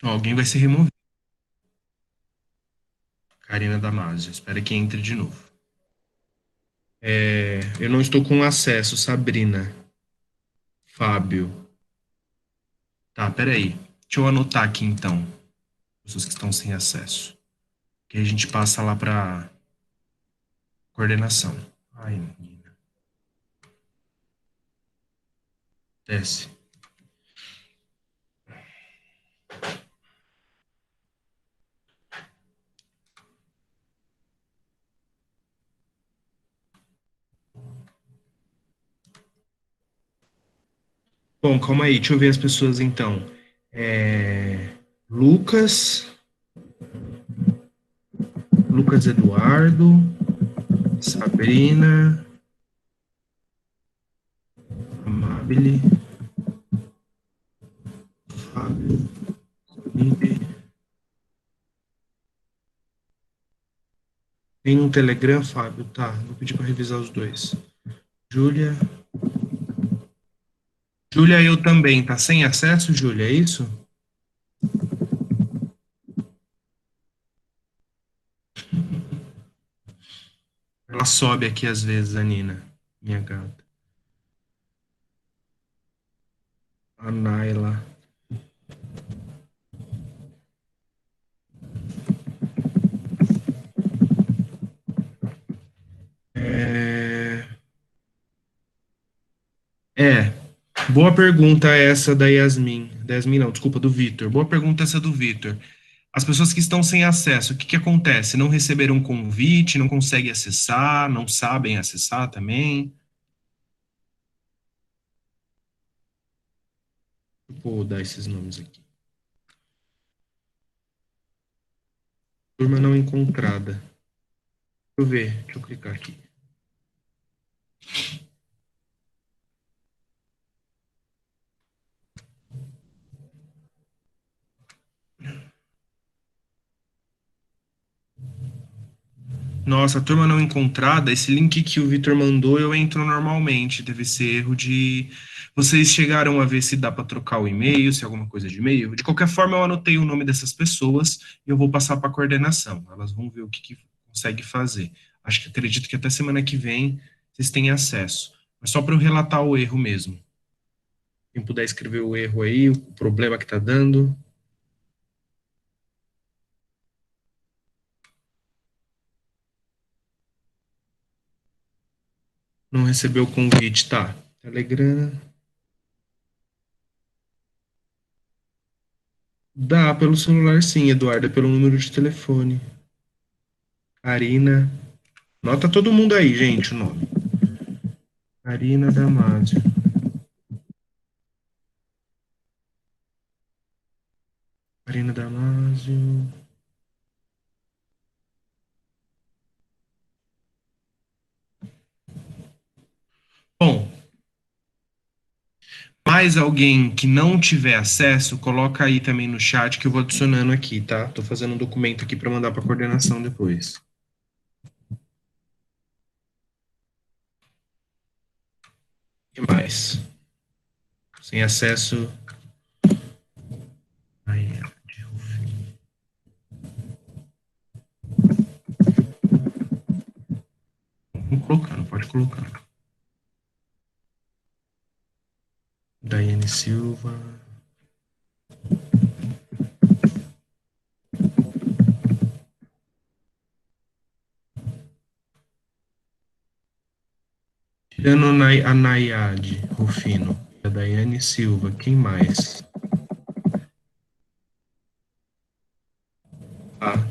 Ó, alguém vai ser removido. Karina Damasio. Espera que entre de novo. Eu não estou com acesso, Sabrina. Fábio. Tá, peraí. Deixa eu anotar aqui então. Pessoas que estão sem acesso. Que a gente passa lá para coordenação. Ai, menina. Desce. Bom, calma aí. Deixa eu ver as pessoas então. É, Lucas. Lucas Eduardo. Sabrina. Amabile. Fábio. Felipe. Tem um Telegram, Fábio? Tá, vou pedir para revisar os dois. Júlia. Júlia, eu também. Tá sem acesso, Júlia? É isso? Ela sobe aqui às vezes, a Nina. Minha gata. A Naila. É... é. Boa pergunta essa da Yasmin. Da Yasmin não, desculpa, do Vitor. Boa pergunta essa do Vitor. As pessoas que estão sem acesso, o que que acontece? Não receberam convite, não conseguem acessar, não sabem acessar também? Vou dar esses nomes aqui. Turma não encontrada. Deixa eu ver, deixa eu clicar aqui. Nossa, turma não encontrada, esse link que o Vitor mandou, eu entro normalmente. Deve ser erro de. Vocês chegaram a ver se dá para trocar o e-mail, se é alguma coisa de e-mail. De qualquer forma, eu anotei o nome dessas pessoas e eu vou passar para a coordenação. Elas vão ver o que, que consegue fazer. Acho que acredito que até semana que vem vocês têm acesso. Mas só para eu relatar o erro mesmo. Quem puder escrever o erro aí, o problema que está dando. Não recebeu o convite, tá? Telegram. Dá pelo celular, sim, Eduardo, é pelo número de telefone. Karina. Nota todo mundo aí, gente, o nome. Karina Damasio. Karina Damasio. Bom, mais alguém que não tiver acesso, coloca aí também no chat que eu vou adicionando aqui, tá? Tô fazendo um documento aqui para mandar para coordenação depois. O que mais? Sem acesso. Ai, vamos colocando, pode colocar. Daiane Silva. Tirando a Nayade Rufino. A Daiane Silva. Quem mais? Ah,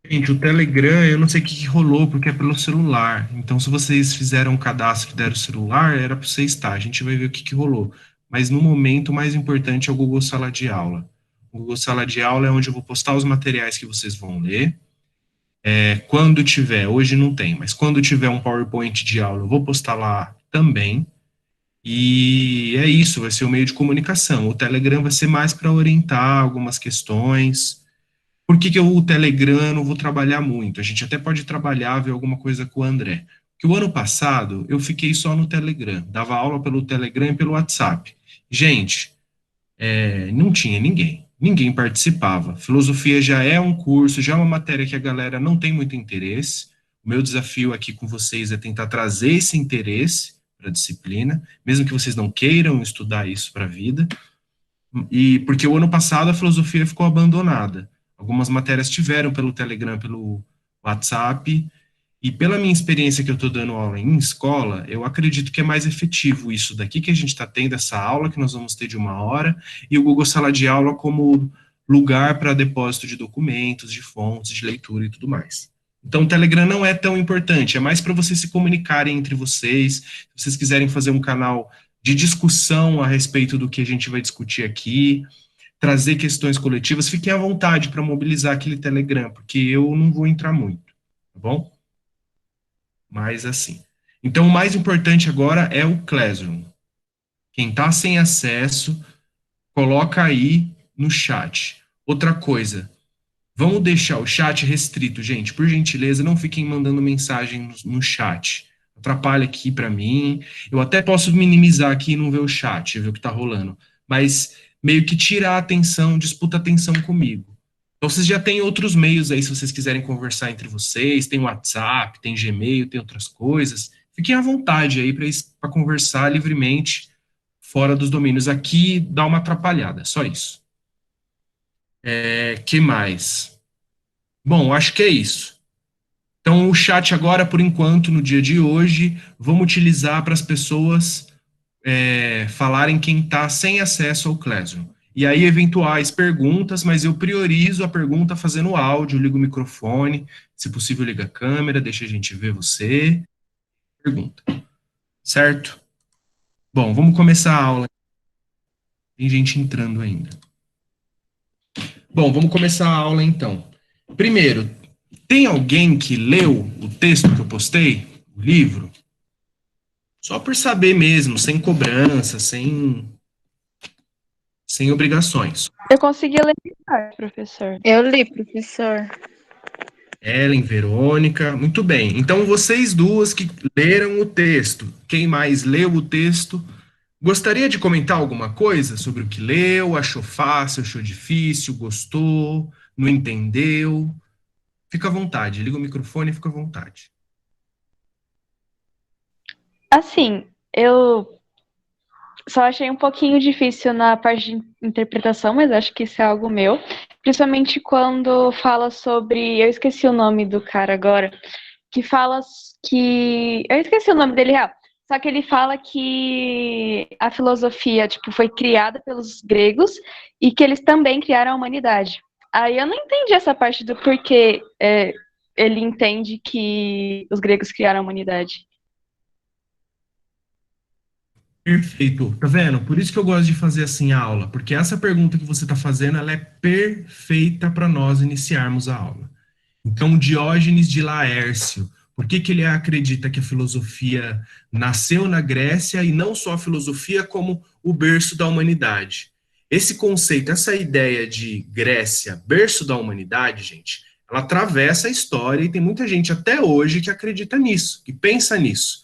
gente, o Telegram, eu não sei o que que rolou, porque é pelo celular. Então, se vocês fizeram um cadastro e deram o celular, era para você estar. A gente vai ver o que que rolou. Mas no momento, o mais importante é o Google Sala de Aula. O Google Sala de Aula é onde eu vou postar os materiais que vocês vão ler. Quando tiver, hoje não tem, mas quando tiver um PowerPoint de aula, eu vou postar lá também. E é isso, vai ser o meio de comunicação. O Telegram vai ser mais para orientar algumas questões. Por que que o Telegram eu não vou trabalhar muito? A gente até pode trabalhar, ver alguma coisa com o André. Que o ano passado eu fiquei só no Telegram, dava aula pelo Telegram e pelo WhatsApp. Gente, não tinha ninguém. ninguém participava. Filosofia já é um curso, já é uma matéria que a galera não tem muito interesse. O meu desafio aqui com vocês é tentar trazer esse interesse para a disciplina, mesmo que vocês não queiram estudar isso para a vida. E porque o ano passado a filosofia ficou abandonada. Algumas matérias tiveram pelo Telegram, pelo WhatsApp, e pela minha experiência que eu estou dando aula em escola, eu acredito que é mais efetivo isso daqui que a gente está tendo, essa aula que nós vamos ter de 1 hora, e o Google Sala de Aula como lugar para depósito de documentos, de fontes, de leitura e tudo mais. Então, o Telegram não é tão importante, é mais para vocês se comunicarem entre vocês. Se vocês quiserem fazer um canal de discussão a respeito do que a gente vai discutir aqui, trazer questões coletivas, fiquem à vontade para mobilizar aquele Telegram, porque eu não vou entrar muito, tá bom? Mas assim. Então, o mais importante agora é o Classroom. Quem está sem acesso, coloca aí no chat. Outra coisa, vamos deixar o chat restrito, gente. Por gentileza, não fiquem mandando mensagem no chat. Atrapalha aqui para mim. Eu até posso minimizar aqui e não ver o chat, ver o que está rolando. Mas meio que tira a atenção, disputa a atenção comigo. Então, vocês já têm outros meios aí, se vocês quiserem conversar entre vocês. Tem WhatsApp, tem Gmail, tem outras coisas. Fiquem à vontade aí para conversar livremente fora dos domínios. Aqui dá uma atrapalhada, só isso. Que mais? Bom, acho que é isso. Então, o chat agora, por enquanto, no dia de hoje, vamos utilizar para as pessoas falarem quem está sem acesso ao Classroom. E aí, eventuais perguntas, mas eu priorizo a pergunta fazendo áudio, ligo o microfone, se possível, liga a câmera, deixa a gente ver você. Pergunta. Certo? Bom, vamos começar a aula. Tem gente entrando ainda. Bom, vamos começar a aula então. Primeiro, tem alguém que leu o texto que eu postei, o livro? Só por saber mesmo, sem cobrança, sem obrigações. Eu consegui ler, professor. Eu li, professor. Ellen, Verônica, muito bem. Então, vocês duas que leram o texto, quem mais leu o texto, gostaria de comentar alguma coisa sobre o que leu, achou fácil, achou difícil, gostou, não entendeu? Fica à vontade, liga o microfone e fica à vontade. Assim, eu só achei um pouquinho difícil na parte de interpretação, mas acho que isso é algo meu. Principalmente quando fala sobre. Eu esqueci o nome do cara agora. Que fala que. Eu esqueci o nome dele real. Só que ele fala que a filosofia, tipo, foi criada pelos gregos e que eles também criaram a humanidade. Aí eu não entendi essa parte do porquê ele entende que os gregos criaram a humanidade. Perfeito, tá vendo? Por isso que eu gosto de fazer assim a aula, porque essa pergunta que você está fazendo, ela é perfeita para nós iniciarmos a aula. Então, Diógenes de Laércio, por que ele acredita que a filosofia nasceu na Grécia e não só a filosofia como o berço da humanidade? Esse conceito, essa ideia de Grécia, berço da humanidade, gente, ela atravessa a história e tem muita gente até hoje que acredita nisso, que pensa nisso.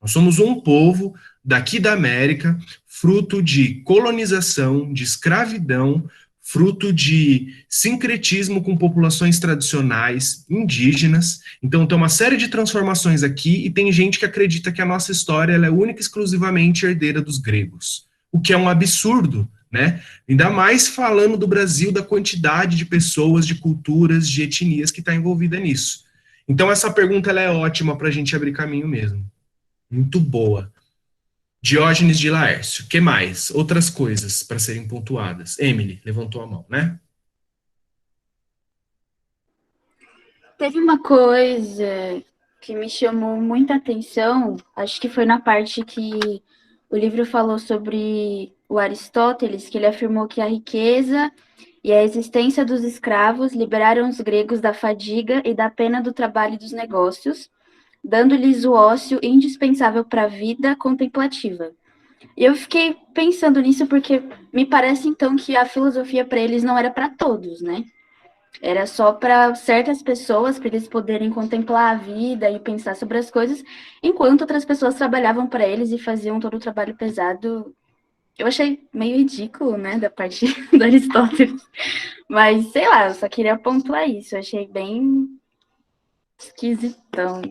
Nós somos um povo daqui da América, fruto de colonização, de escravidão, fruto de sincretismo com populações tradicionais, indígenas. Então, tem uma série de transformações aqui e tem gente que acredita que a nossa história ela é única e exclusivamente herdeira dos gregos, o que é um absurdo, né? Ainda mais falando do Brasil, da quantidade de pessoas, de culturas, de etnias que está envolvida nisso. Então, essa pergunta ela é ótima para a gente abrir caminho mesmo. Muito boa. Diógenes de Laércio. Que mais? Outras coisas para serem pontuadas. Emily, levantou a mão, né? Teve uma coisa que me chamou muita atenção, acho que foi na parte que o livro falou sobre o Aristóteles, que ele afirmou que a riqueza e a existência dos escravos liberaram os gregos da fadiga e da pena do trabalho e dos negócios, dando-lhes o ócio indispensável para a vida contemplativa. E eu fiquei pensando nisso porque me parece então que a filosofia para eles não era para todos, né? Era só para certas pessoas, para eles poderem contemplar a vida e pensar sobre as coisas, enquanto outras pessoas trabalhavam para eles e faziam todo o trabalho pesado eu achei meio ridículo, né, da parte do Aristóteles. Mas, sei lá, eu só queria pontuar isso. Eu achei bem esquisitão.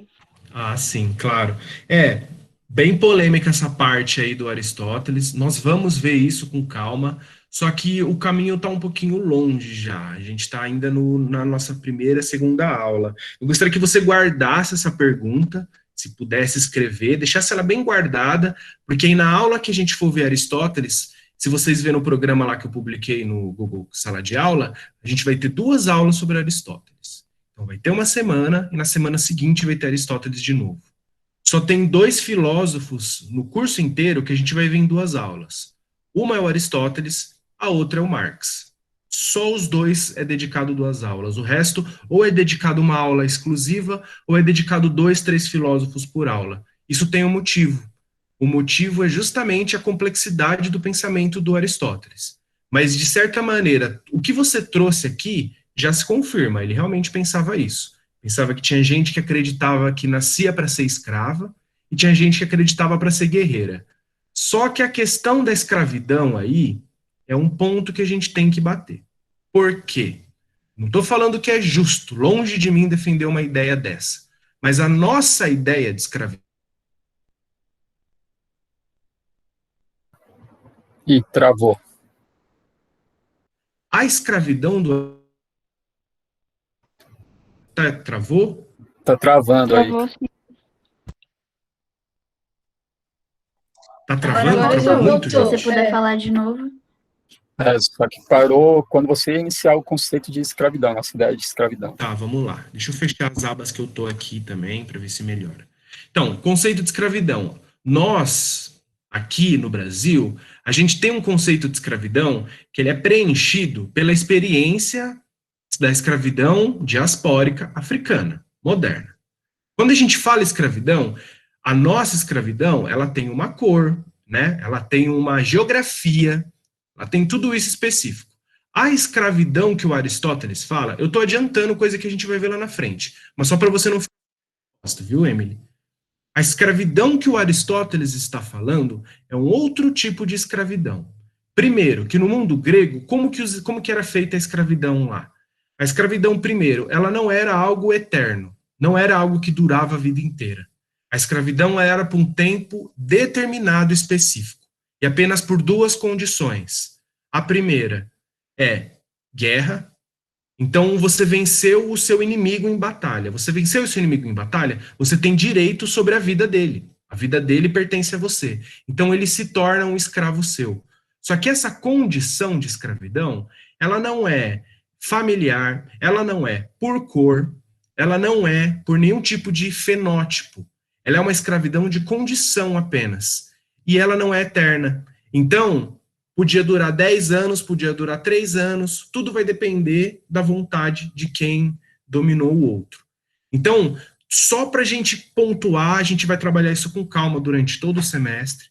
Ah, sim, claro. É bem polêmica essa parte aí do Aristóteles. Nós vamos ver isso com calma, só que o caminho está um pouquinho longe já. A gente está ainda na nossa primeira, segunda aula. Eu gostaria que você guardasse essa pergunta, se pudesse escrever, deixasse ela bem guardada, porque aí na aula que a gente for ver Aristóteles, se vocês verem o programa lá que eu publiquei no Google Sala de Aula, a gente vai ter 2 aulas sobre Aristóteles. Então vai ter uma semana e na semana seguinte vai ter Aristóteles de novo. Só tem 2 filósofos no curso inteiro que a gente vai ver em 2 aulas. Uma é o Aristóteles, a outra é o Marx. Só os dois é dedicado 2 aulas. O resto ou é dedicado uma aula exclusiva ou é dedicado 2, 3 filósofos por aula. Isso tem um motivo. O motivo é justamente a complexidade do pensamento do Aristóteles. Mas, de certa maneira, o que você trouxe aqui já se confirma. Ele realmente pensava isso. Pensava que tinha gente que acreditava que nascia para ser escrava e tinha gente que acreditava para ser guerreira. Só que a questão da escravidão aí é um ponto que a gente tem que bater. Por quê? Não estou falando que é justo, longe de mim defender uma ideia dessa. Mas a nossa ideia de escravidão. E travou. A escravidão do. Travou? Tá travando aí. Travou, sim. Tá travando? Agora Travou voltou. muito, Se você gente? puder falar de novo. Só que parou quando você iniciar o conceito de escravidão, nossa ideia de escravidão. Tá, vamos lá. Deixa eu fechar as abas que eu tô aqui também para ver se melhora. Então, conceito de escravidão. Nós, aqui no Brasil, a gente tem um conceito de escravidão que ele é preenchido pela experiência da escravidão diaspórica africana, moderna. Quando a gente fala escravidão, a nossa escravidão, ela tem uma cor, né? Ela tem uma geografia, ela tem tudo isso específico. A escravidão que o Aristóteles fala, eu estou adiantando coisa que a gente vai ver lá na frente, mas só para você não ficar, viu, Emily? A escravidão que o Aristóteles está falando é um outro tipo de escravidão. Primeiro, que no mundo grego, como que era feita a escravidão lá? A escravidão, primeiro, ela não era algo eterno, não era algo que durava a vida inteira. A escravidão era por um tempo determinado específico, e apenas por 2 condições. A primeira é guerra. Então, você venceu o seu inimigo em batalha. Você venceu o seu inimigo em batalha, você tem direito sobre a vida dele. A vida dele pertence a você. Então, ele se torna um escravo seu. Só que essa condição de escravidão, ela não é familiar, ela não é por cor, ela não é por nenhum tipo de fenótipo. Ela é uma escravidão de condição apenas. E ela não é eterna. Então, podia durar 10 anos, podia durar 3 anos, tudo vai depender da vontade de quem dominou o outro. Então, só para a gente pontuar, a gente vai trabalhar isso com calma durante todo o semestre,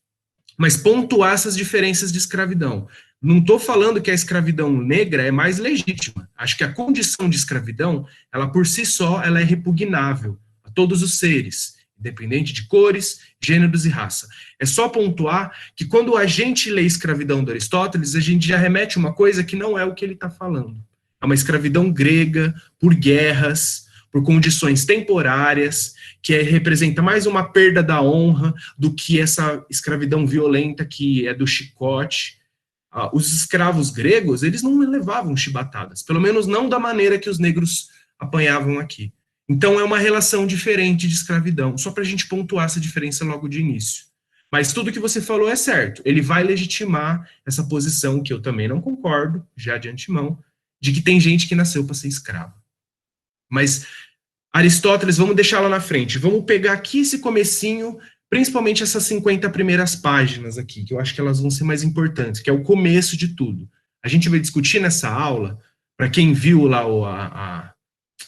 mas pontuar essas diferenças de escravidão. Não estou falando que a escravidão negra é mais legítima. Acho que a condição de escravidão, ela por si só, ela é repugnável a todos os seres, independente de cores, gêneros e raça. É só pontuar que quando a gente lê escravidão do Aristóteles, a gente já remete a uma coisa que não é o que ele está falando. É uma escravidão grega, por guerras, por condições temporárias, que representa mais uma perda da honra do que essa escravidão violenta que é do chicote. Os escravos gregos, eles não levavam chibatadas, pelo menos não da maneira que os negros apanhavam aqui. Então, é uma relação diferente de escravidão, só para a gente pontuar essa diferença logo de início. Mas tudo que você falou é certo. Ele vai legitimar essa posição, que eu também não concordo, já de antemão, de que tem gente que nasceu para ser escravo. Mas Aristóteles, vamos deixar lá na frente. Vamos pegar aqui esse comecinho, principalmente essas 50 primeiras páginas aqui, que eu acho que elas vão ser mais importantes, que é o começo de tudo. A gente vai discutir nessa aula, para quem viu lá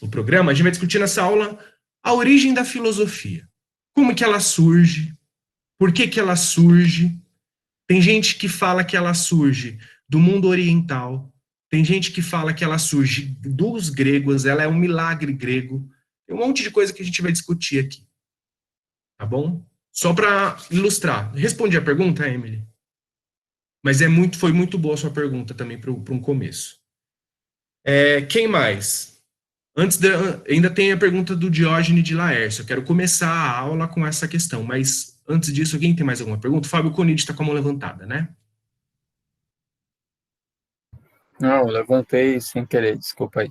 o programa, a gente vai discutir nessa aula a origem da filosofia. Como que ela surge, por que ela surge. Tem gente que fala que ela surge do mundo oriental, tem gente que fala que ela surge dos gregos, ela é um milagre grego. Tem um monte de coisa que a gente vai discutir aqui. Tá bom? Só para ilustrar. Respondi a pergunta, Emily? Mas foi muito boa a sua pergunta também para um começo. Quem mais? Ainda tem a pergunta do Diógenes de Laércio. Eu quero começar a aula com essa questão, mas antes disso, alguém tem mais alguma pergunta? Fábio Conide está com a mão levantada, né? Não, eu levantei sem querer, desculpa aí.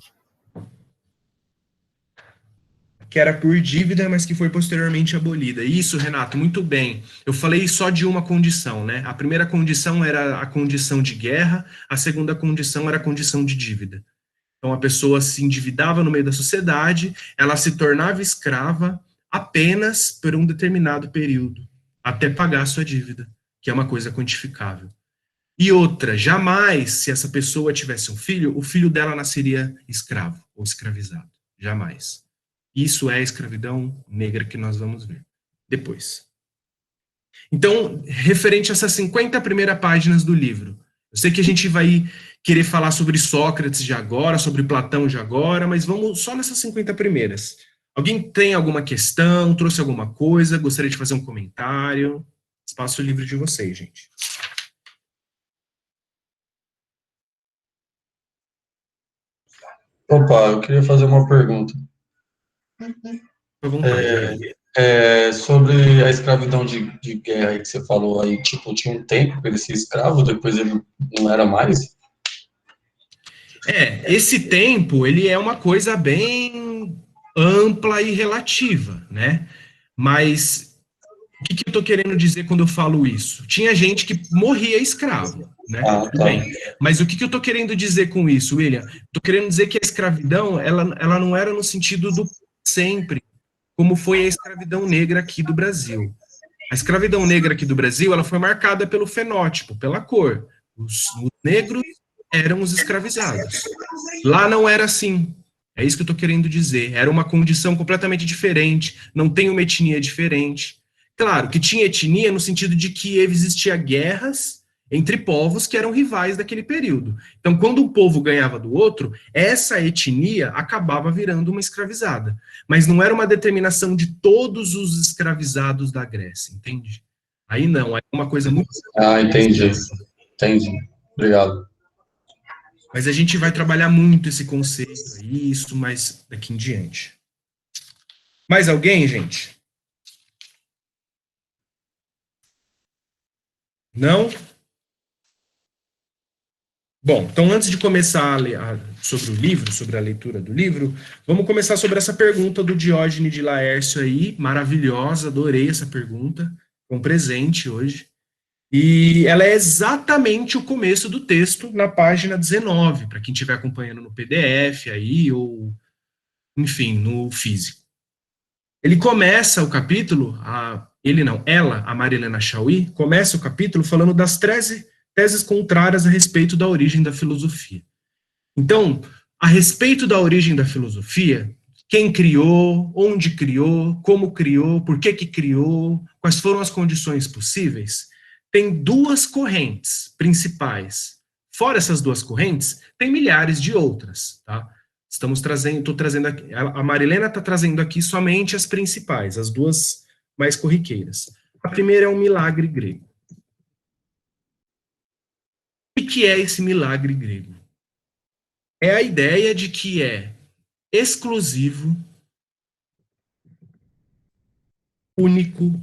Que era por dívida, mas que foi posteriormente abolida. Isso, Renato, muito bem. Eu falei só de uma condição, né? A primeira condição era a condição de guerra, a segunda condição era a condição de dívida. Então, a pessoa se endividava no meio da sociedade, ela se tornava escrava apenas por um determinado período, até pagar a sua dívida, que é uma coisa quantificável. E outra, jamais, se essa pessoa tivesse um filho, o filho dela nasceria escravo ou escravizado. Jamais. Isso é a escravidão negra que nós vamos ver depois. Então, referente a essas 50 primeiras páginas do livro, eu sei que a gente vai querer falar sobre Sócrates de agora, sobre Platão de agora, mas vamos só nessas 50 primeiras. Alguém tem alguma questão, trouxe alguma coisa, gostaria de fazer um comentário? Espaço livre de vocês, gente. Opa, eu queria fazer uma pergunta. À vontade. Sobre a escravidão de guerra aí que você falou aí, tipo, tinha um tempo que ele ser escravo, depois ele não era mais? Esse tempo, ele é uma coisa bem ampla e relativa, né? Mas o que eu tô querendo dizer quando eu falo isso? Tinha gente que morria escravo, né? Tudo bem. Mas o que eu tô querendo dizer com isso, William? Tô querendo dizer que a escravidão, ela não era no sentido do sempre, como foi a escravidão negra aqui do Brasil. A escravidão negra aqui do Brasil, ela foi marcada pelo fenótipo, pela cor. Os negros eram os escravizados. Lá não era assim. É isso que eu estou querendo dizer. Era uma condição completamente diferente, não tem uma etnia diferente. Claro que tinha etnia no sentido de que existia guerras entre povos que eram rivais daquele período. Então, quando um povo ganhava do outro, essa etnia acabava virando uma escravizada. Mas não era uma determinação de todos os escravizados da Grécia, entende? Aí não, é uma coisa muito... Entendi. Obrigado. Mas a gente vai trabalhar muito esse conceito aí, isso mais daqui em diante. Mais alguém, gente? Não? Bom, então antes de começar a ler sobre o livro, sobre a leitura do livro, vamos começar sobre essa pergunta do Diógenes de Laércio aí, maravilhosa, adorei essa pergunta, um presente hoje. E ela é exatamente o começo do texto na página 19, para quem estiver acompanhando no PDF aí, ou, enfim, no físico. Ele começa o capítulo, ela, a Marilena Chauí, começa o capítulo falando das teses contrárias a respeito da origem da filosofia. Então, a respeito da origem da filosofia, quem criou, onde criou, como criou, por que criou, quais foram as condições possíveis, tem duas correntes principais. Fora essas duas correntes, tem milhares de outras, tá? Estou trazendo aqui, a Marilena está trazendo aqui somente as principais, as duas mais corriqueiras. A primeira é o milagre grego. O que é esse milagre grego? É a ideia de que é exclusivo, único,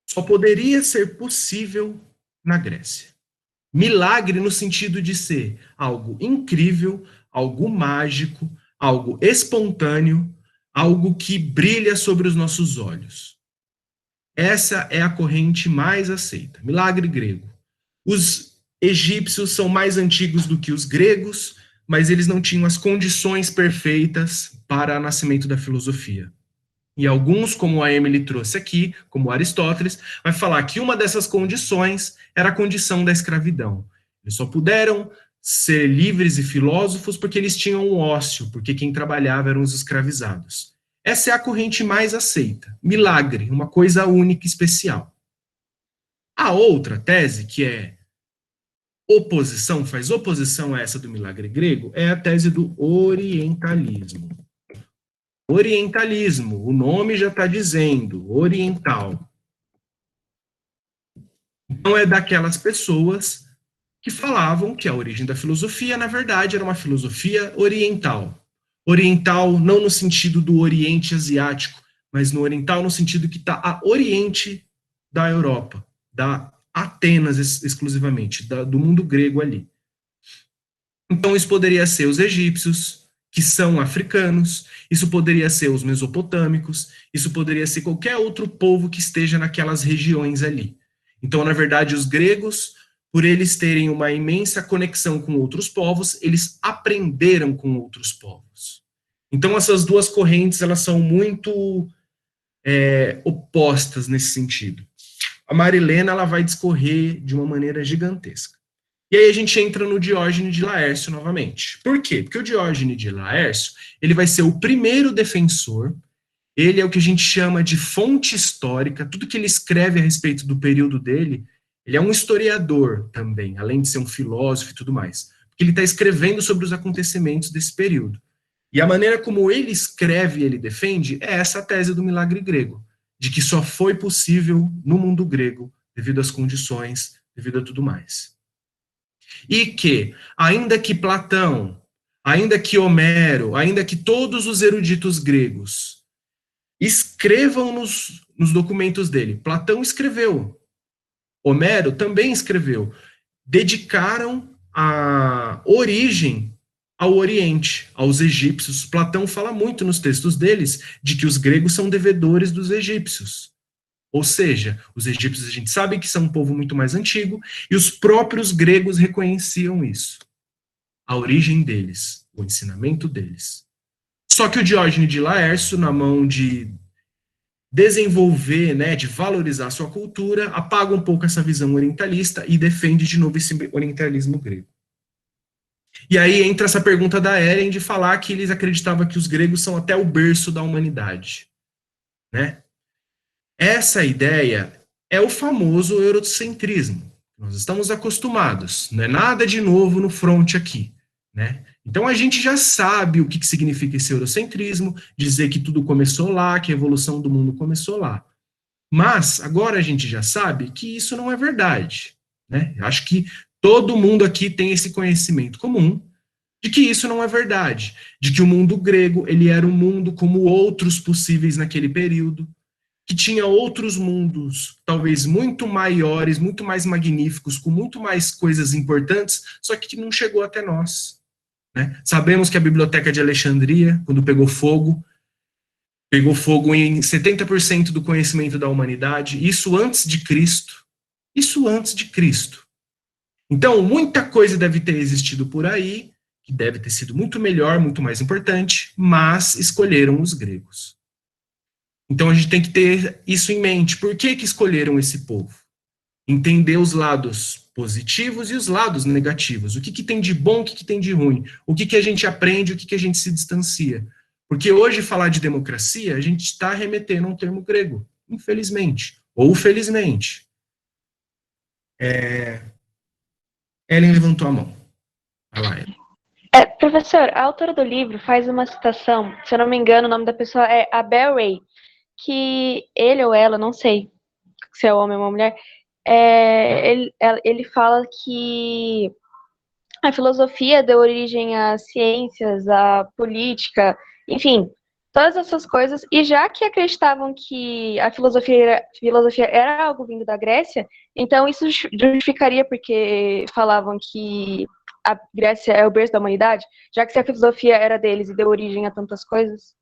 só poderia ser possível na Grécia. Milagre no sentido de ser algo incrível, algo mágico, algo espontâneo, algo que brilha sobre os nossos olhos. Essa é a corrente mais aceita. Milagre grego. Os egípcios são mais antigos do que os gregos, mas eles não tinham as condições perfeitas para o nascimento da filosofia. E alguns, como a Emily trouxe aqui, como Aristóteles, vai falar que uma dessas condições era a condição da escravidão. Eles só puderam ser livres e filósofos porque eles tinham um ócio, porque quem trabalhava eram os escravizados. Essa é a corrente mais aceita. Milagre, uma coisa única e especial. A outra tese, que é oposição, faz oposição a essa do milagre grego, é a tese do orientalismo. Orientalismo, o nome já está dizendo, oriental. Então é daquelas pessoas que falavam que a origem da filosofia, na verdade, era uma filosofia oriental. Oriental não no sentido do Oriente Asiático, mas no oriental no sentido que está a oriente da Europa, da Atenas exclusivamente, do mundo grego ali. Então isso poderia ser os egípcios, que são africanos, isso poderia ser os mesopotâmicos, isso poderia ser qualquer outro povo que esteja naquelas regiões ali. Então, na verdade, os gregos, por eles terem uma imensa conexão com outros povos, eles aprenderam com outros povos. Então, essas duas correntes, elas são muito opostas nesse sentido. A Marilena, ela vai discorrer de uma maneira gigantesca. E aí a gente entra no Diógenes de Laércio novamente. Por quê? Porque o Diógenes de Laércio, ele vai ser o primeiro defensor, ele é o que a gente chama de fonte histórica, tudo que ele escreve a respeito do período dele, ele é um historiador também, além de ser um filósofo e tudo mais. Porque ele está escrevendo sobre os acontecimentos desse período. E a maneira como ele escreve e ele defende é essa tese do milagre grego, de que só foi possível no mundo grego, devido às condições, devido a tudo mais. E que, ainda que Platão, ainda que Homero, ainda que todos os eruditos gregos escrevam nos documentos dele, Platão escreveu, Homero também escreveu, dedicaram a origem ao Oriente, aos egípcios. Platão fala muito nos textos deles de que os gregos são devedores dos egípcios. Ou seja, os egípcios a gente sabe que são um povo muito mais antigo, e os próprios gregos reconheciam isso. A origem deles, o ensinamento deles. Só que o Diógenes de Laércio, na mão de desenvolver, né, de valorizar a sua cultura, apaga um pouco essa visão orientalista e defende de novo esse orientalismo grego. E aí entra essa pergunta da Eren de falar que eles acreditavam que os gregos são até o berço da humanidade, né? Essa ideia é o famoso eurocentrismo. Nós estamos acostumados, não é nada de novo no front aqui, né? Então a gente já sabe o que significa esse eurocentrismo, dizer que tudo começou lá, que a evolução do mundo começou lá. Mas agora a gente já sabe que isso não é verdade, né? Eu acho que todo mundo aqui tem esse conhecimento comum de que isso não é verdade, de que o mundo grego ele era um mundo como outros possíveis naquele período, que tinha outros mundos, talvez muito maiores, muito mais magníficos, com muito mais coisas importantes, só que não chegou até nós, né? Sabemos que a Biblioteca de Alexandria, quando pegou fogo em 70% do conhecimento da humanidade, isso antes de Cristo. Isso antes de Cristo. Então, muita coisa deve ter existido por aí, que deve ter sido muito melhor, muito mais importante, mas escolheram os gregos. Então a gente tem que ter isso em mente. Por que escolheram esse povo? Entender os lados positivos e os lados negativos. O que tem de bom, o que tem de ruim. O que a gente aprende, o que a gente se distancia. Porque hoje falar de democracia, a gente está remetendo a um termo grego, infelizmente. Ou felizmente. Ellen levantou a mão. Vai lá, Ellen. Professor, a autora do livro faz uma citação, se eu não me engano, o nome da pessoa é Abel Ray, que ele ou ela, não sei se é um homem ou uma mulher, ele fala que a filosofia deu origem às ciências, à política, enfim, todas essas coisas, e já que acreditavam que a filosofia era algo vindo da Grécia, então isso justificaria porque falavam que a Grécia é o berço da humanidade, já que se a filosofia era deles e deu origem a tantas coisas?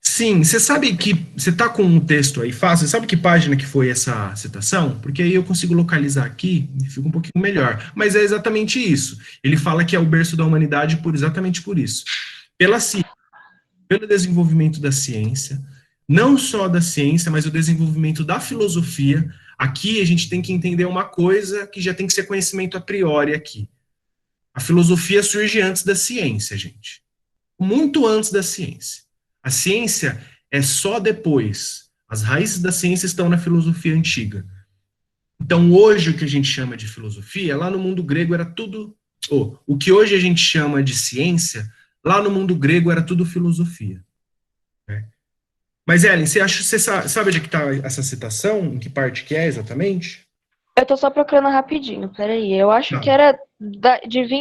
Sim, você sabe que você está com um texto aí fácil, você sabe que página que foi essa citação? Porque aí eu consigo localizar aqui e fica um pouquinho melhor. Mas é exatamente isso. Ele fala que é o berço da humanidade exatamente por isso. Pela ciência, pelo desenvolvimento da ciência, não só da ciência, mas o desenvolvimento da filosofia. Aqui a gente tem que entender uma coisa que já tem que ser conhecimento a priori aqui. A filosofia surge antes da ciência, gente. Muito antes da ciência. A ciência é só depois. As raízes da ciência estão na filosofia antiga. Então, hoje, o que a gente chama de filosofia, lá no mundo grego era tudo... o que hoje a gente chama de ciência, lá no mundo grego era tudo filosofia. Né? Mas, Ellen, você sabe onde é que está essa citação? Em que parte que é exatamente? Eu tô só procurando rapidinho, peraí. Eu acho que Tá. era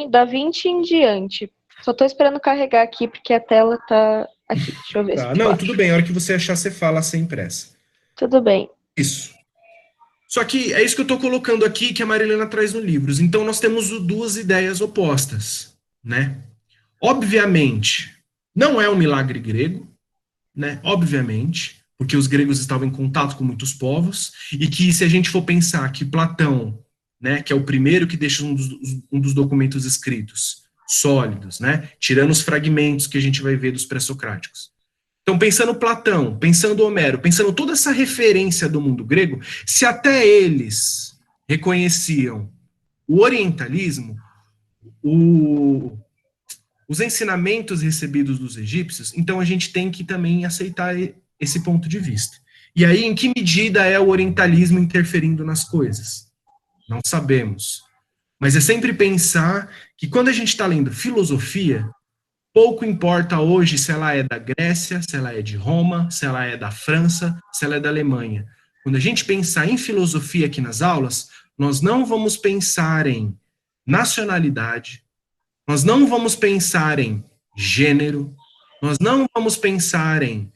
da 20 em diante. Só tô esperando carregar aqui, porque a tela tá aqui. Deixa eu ver se Tá. eu Não, tudo acho. bem. A hora que você achar, você fala sem pressa. Tudo bem. Isso. Só que é isso que eu estou colocando aqui, que a Marilena traz no livro. Então, nós temos duas ideias opostas, né? Obviamente, não é um milagre grego, né? Obviamente, porque os gregos estavam em contato com muitos povos, e que se a gente for pensar que Platão, né, que é o primeiro que deixa um dos documentos escritos sólidos, né, tirando os fragmentos que a gente vai ver dos pré-socráticos. Então, pensando Platão, pensando Homero, pensando toda essa referência do mundo grego, se até eles reconheciam o orientalismo, o, os ensinamentos recebidos dos egípcios, então a gente tem que também aceitar esse ponto de vista. E aí, em que medida é o orientalismo interferindo nas coisas? Não sabemos. Mas é sempre pensar que quando a gente está lendo filosofia, pouco importa hoje se ela é da Grécia, se ela é de Roma, se ela é da França, se ela é da Alemanha. Quando a gente pensar em filosofia aqui nas aulas, nós não vamos pensar em nacionalidade, nós não vamos pensar em gênero, nós não vamos pensar em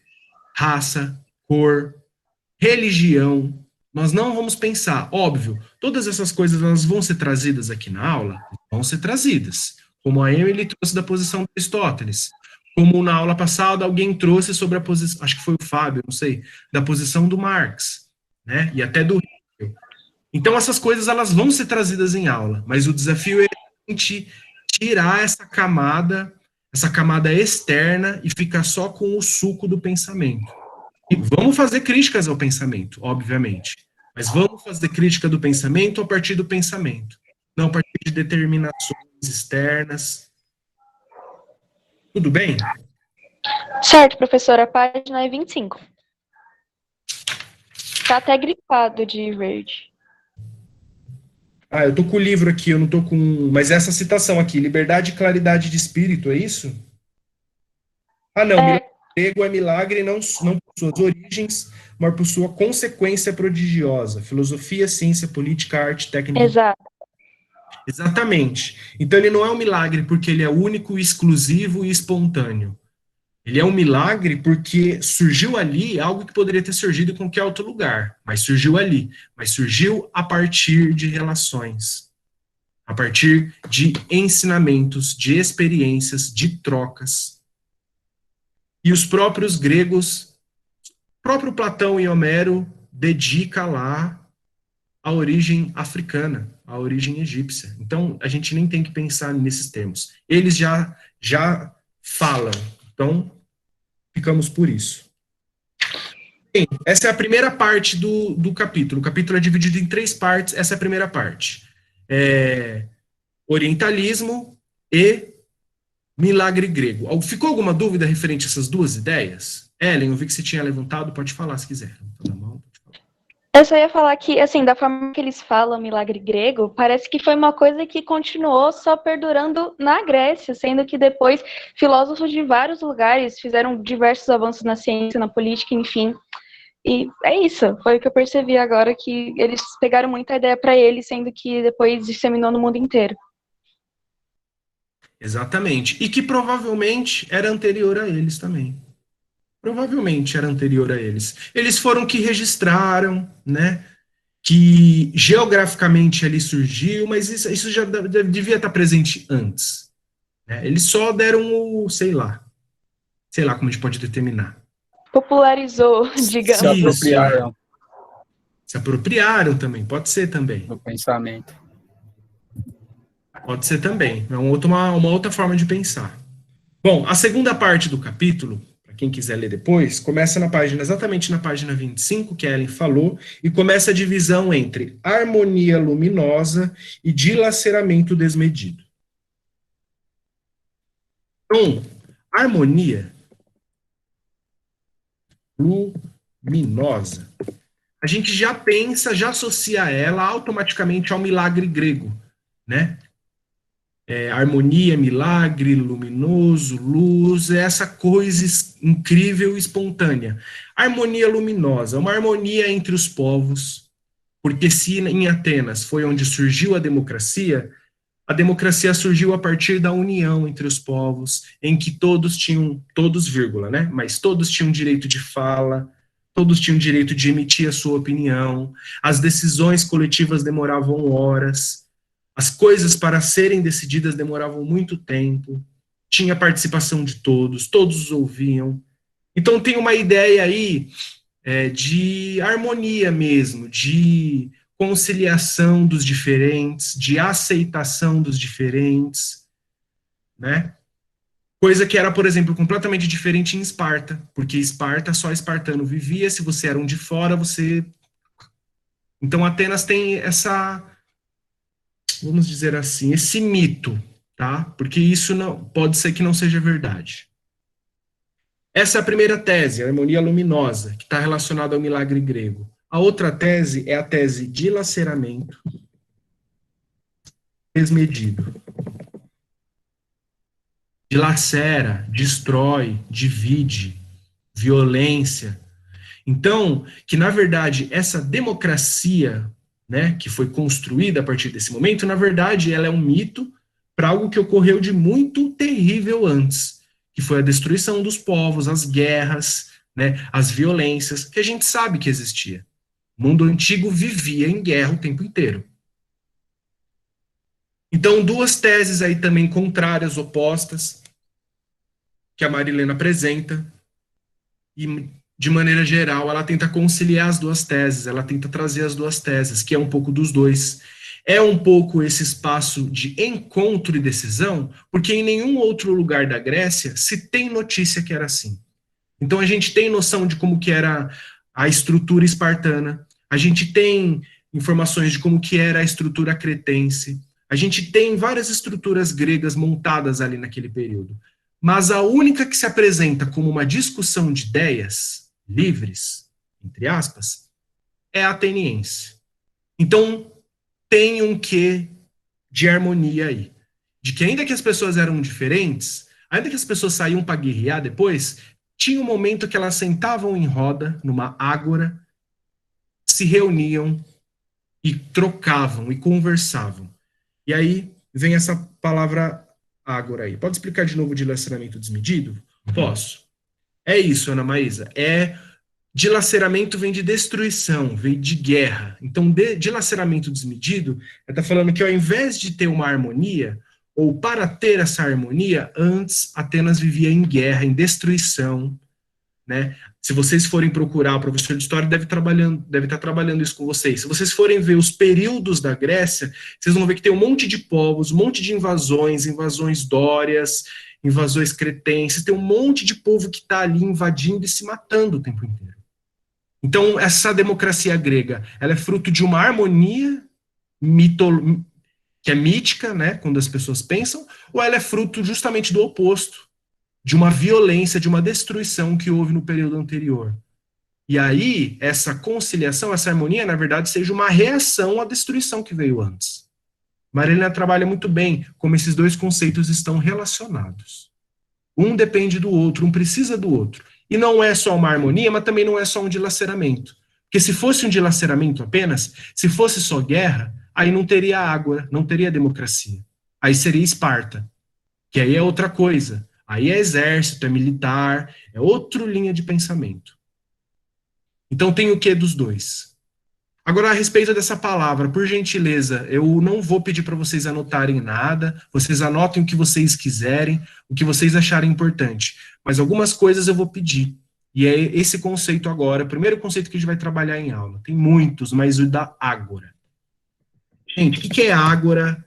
raça, cor, religião, nós não vamos pensar, óbvio, todas essas coisas elas vão ser trazidas aqui na aula, vão ser trazidas, como a Emily trouxe da posição de Aristóteles, como na aula passada alguém trouxe sobre a posição, acho que foi o Fábio, não sei, da posição do Marx, né, e até do Hegel. Então essas coisas elas vão ser trazidas em aula, mas o desafio é a gente tirar essa camada externa e ficar só com o suco do pensamento. E vamos fazer críticas ao pensamento, obviamente. Mas vamos fazer crítica do pensamento a partir do pensamento, não a partir de determinações externas. Tudo bem? Certo, professora, a página é 25. Tá até grifado de verde. Ah, eu tô com o livro aqui, eu não tô com... Mas essa citação aqui, liberdade e claridade de espírito, é isso? Ah, não, milagre grego é milagre não por suas origens, mas por sua consequência prodigiosa. Filosofia, ciência, política, arte, técnica. Exato. Exatamente. Então ele não é um milagre porque ele é único, exclusivo e espontâneo. Ele é um milagre porque surgiu ali algo que poderia ter surgido em qualquer outro lugar, mas surgiu ali. Mas surgiu a partir de relações, a partir de ensinamentos, de experiências, de trocas. E os próprios gregos, próprio Platão e Homero dedica lá a origem africana, a origem egípcia. Então, a gente nem tem que pensar nesses termos. Eles já falam. Então, ficamos por isso. Bem, essa é a primeira parte do capítulo. O capítulo é dividido em 3 partes. Essa é a primeira parte. Orientalismo e milagre grego. Ficou alguma dúvida referente a essas duas ideias? Ellen, eu vi que você tinha levantado, pode falar se quiser. Eu só ia falar que, assim, da forma que eles falam milagre grego, parece que foi uma coisa que continuou só perdurando na Grécia, sendo que depois filósofos de vários lugares fizeram diversos avanços na ciência, na política, enfim. E é isso, foi o que eu percebi agora, que eles pegaram muita ideia para eles, sendo que depois disseminou no mundo inteiro. Exatamente. E que provavelmente era anterior a eles também. Provavelmente era anterior a eles. Eles foram que registraram, né? Que geograficamente ali surgiu, mas isso já devia estar presente antes. Né? Eles só deram o, sei lá como a gente pode determinar. Popularizou, digamos. Se apropriaram. Se apropriaram também, pode ser também. Do pensamento. Pode ser também. É uma outra forma de pensar. Bom, a segunda parte do capítulo, para quem quiser ler depois, começa exatamente na página 25, que a Ellen falou, e começa a divisão entre harmonia luminosa e dilaceramento desmedido. Então, harmonia luminosa. A gente já pensa, já associa ela automaticamente ao milagre grego, né? harmonia, milagre, luminoso, luz, é essa coisa incrível e espontânea. Harmonia luminosa, uma harmonia entre os povos, porque se em Atenas foi onde surgiu a democracia surgiu a partir da união entre os povos, em que todos, vírgula, né? Mas todos tinham direito de fala, todos tinham direito de emitir a sua opinião, as decisões coletivas demoravam horas, as coisas para serem decididas demoravam muito tempo, tinha participação de todos, todos os ouviam. Então tem uma ideia aí de harmonia mesmo, de conciliação dos diferentes, de aceitação dos diferentes, né? Coisa que era, por exemplo, completamente diferente em Esparta, porque Esparta só espartano vivia, se você era um de fora, você... Então Atenas tem essa, vamos dizer assim, esse mito, tá? Porque isso não pode ser que não seja verdade. Essa é a primeira tese, a harmonia luminosa, que está relacionada ao milagre grego. A outra tese é a tese dilaceramento desmedido. Dilacera, destrói, divide, violência. Então, que na verdade essa democracia, né, que foi construída a partir desse momento, na verdade ela é um mito para algo que ocorreu de muito terrível antes, que foi a destruição dos povos, as guerras, né, as violências, que a gente sabe que existia. O mundo antigo vivia em guerra o tempo inteiro. Então, duas teses aí também contrárias, opostas, que a Marilena apresenta, e de maneira geral ela tenta conciliar as duas teses, ela tenta trazer as duas teses, que é um pouco dos dois. É um pouco esse espaço de encontro e decisão, porque em nenhum outro lugar da Grécia se tem notícia que era assim. Então a gente tem noção de como que era a estrutura espartana, a gente tem informações de como que era a estrutura cretense, a gente tem várias estruturas gregas montadas ali naquele período. Mas a única que se apresenta como uma discussão de ideias livres, entre aspas, é a ateniense. Então, tem um quê de harmonia aí. De que ainda que as pessoas eram diferentes, ainda que as pessoas saíam para guerrear depois, tinha um momento que elas sentavam em roda, numa ágora, se reuniam e trocavam e conversavam. E aí vem essa palavra ágora aí. Pode explicar de novo o dilaceramento desmedido? Posso. É isso, Ana Maísa. Dilaceramento vem de destruição, vem de guerra. Então, dilaceramento desmedido está falando que ao invés de ter uma harmonia, ou para ter essa harmonia, antes Atenas vivia em guerra, em destruição, né? Se vocês forem procurar, o professor de história deve estar trabalhando isso com vocês. Se vocês forem ver os períodos da Grécia, vocês vão ver que tem um monte de povos, um monte de invasões dórias, invasões cretenses, tem um monte de povo que está ali invadindo e se matando o tempo inteiro. Então, essa democracia grega, ela é fruto de uma harmonia que é mítica, né, quando as pessoas pensam, ou ela é fruto justamente do oposto, de uma violência, de uma destruição que houve no período anterior. E aí, essa conciliação, essa harmonia, na verdade, seja uma reação à destruição que veio antes. Marilena trabalha muito bem como esses dois conceitos estão relacionados. Um depende do outro, um precisa do outro. E não é só uma harmonia, mas também não é só um dilaceramento. Porque se fosse um dilaceramento apenas, se fosse só guerra, aí não teria água, não teria democracia. Aí seria Esparta, que aí é outra coisa. Aí é exército, é militar, é outra linha de pensamento. Então tem o que dos dois? Agora, a respeito dessa palavra, por gentileza, eu não vou pedir para vocês anotarem nada, vocês anotem o que vocês quiserem, o que vocês acharem importante, mas algumas coisas eu vou pedir. E é esse conceito agora, o primeiro conceito que a gente vai trabalhar em aula. Tem muitos, mas o da ágora. Gente, o que é ágora?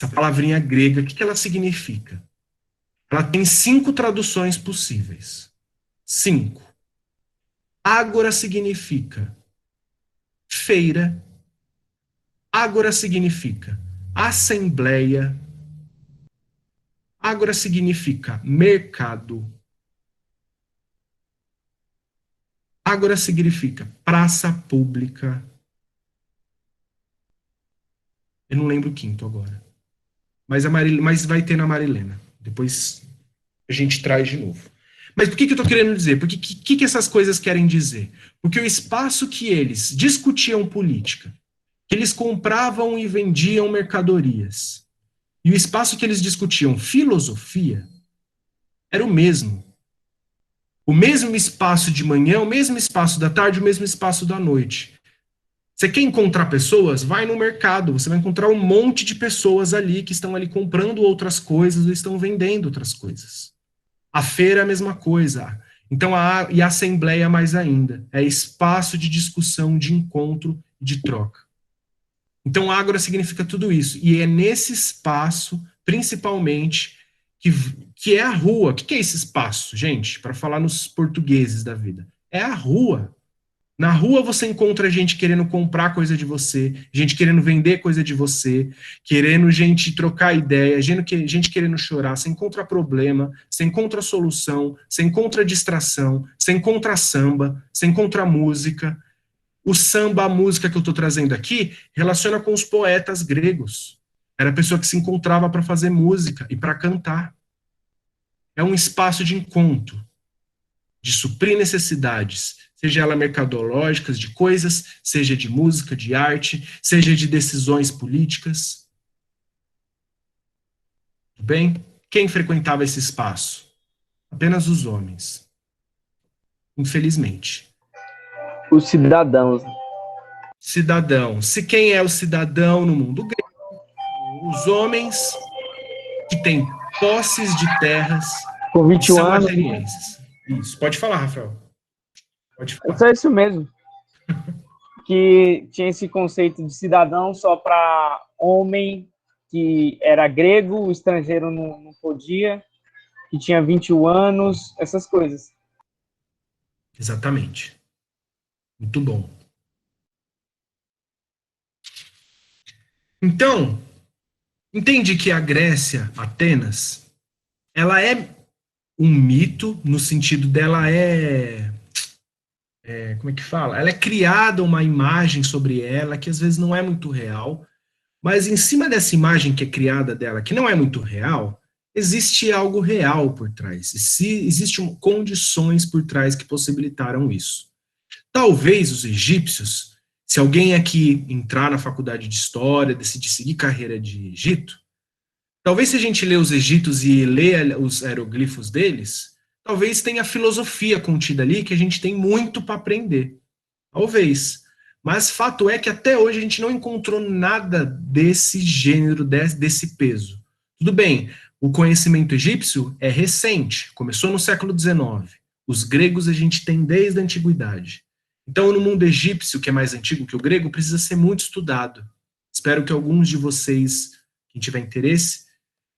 Essa palavrinha grega, o que ela significa? Ela tem 5 traduções possíveis. 5. Ágora significa feira. Ágora significa assembleia. Ágora significa mercado. Ágora significa praça pública. Eu não lembro o quinto agora. mas vai ter na Marilena. Depois a gente traz de novo. Mas por que eu estou querendo dizer? Porque que essas coisas querem dizer? Porque o espaço que eles discutiam política, que eles compravam e vendiam mercadorias, e o espaço que eles discutiam filosofia, era o mesmo. O mesmo espaço de manhã, o mesmo espaço da tarde, o mesmo espaço da noite. Você quer encontrar pessoas? Vai no mercado, você vai encontrar um monte de pessoas ali que estão ali comprando outras coisas ou estão vendendo outras coisas. A feira é a mesma coisa. Então, e a assembleia mais ainda. É espaço de discussão, de encontro e de troca. Então, ágora significa tudo isso. E é nesse espaço, principalmente, que é a rua. O que é esse espaço, gente? Para falar nos portugueses da vida. É a rua. Na rua você encontra gente querendo comprar coisa de você, gente querendo vender coisa de você, querendo gente trocar ideia, gente querendo chorar. Você encontra problema, você encontra solução, você encontra distração, você encontra samba, você encontra música. O samba, a música que eu estou trazendo aqui, relaciona com os poetas gregos. Era a pessoa que se encontrava para fazer música e para cantar. É um espaço de encontro, de suprir necessidades, seja ela mercadológicas, de coisas, seja de música, de arte, seja de decisões políticas. Tudo bem? Quem frequentava esse espaço? Apenas os homens. Infelizmente. Os cidadãos. Cidadão. Se quem é o cidadão no mundo grego? Os homens que têm posses de terras Com 21 são anos. atenienses. Isso. Pode falar, Rafael. Pode falar. É só isso mesmo. Que tinha esse conceito de cidadão só para homem que era grego, o estrangeiro não podia, que tinha 21 anos, essas coisas. Exatamente. Muito bom. Então, entende que a Grécia, Atenas, ela é um mito no sentido dela como é que fala? Ela é criada uma imagem sobre ela que às vezes não é muito real, mas em cima dessa imagem que é criada dela, que não é muito real, existe algo real por trás. Existem condições por trás que possibilitaram isso. Talvez os egípcios, se alguém aqui entrar na faculdade de história, decidir seguir carreira de Egito, talvez se a gente ler os egípcios e ler os hieroglifos deles, talvez tenha filosofia contida ali que a gente tem muito para aprender. Talvez. Mas fato é que até hoje a gente não encontrou nada desse gênero, desse peso. Tudo bem, o conhecimento egípcio é recente, começou no século XIX. Os gregos a gente tem desde a antiguidade. Então, no mundo egípcio, que é mais antigo que o grego, precisa ser muito estudado. Espero que alguns de vocês, quem tiver interesse,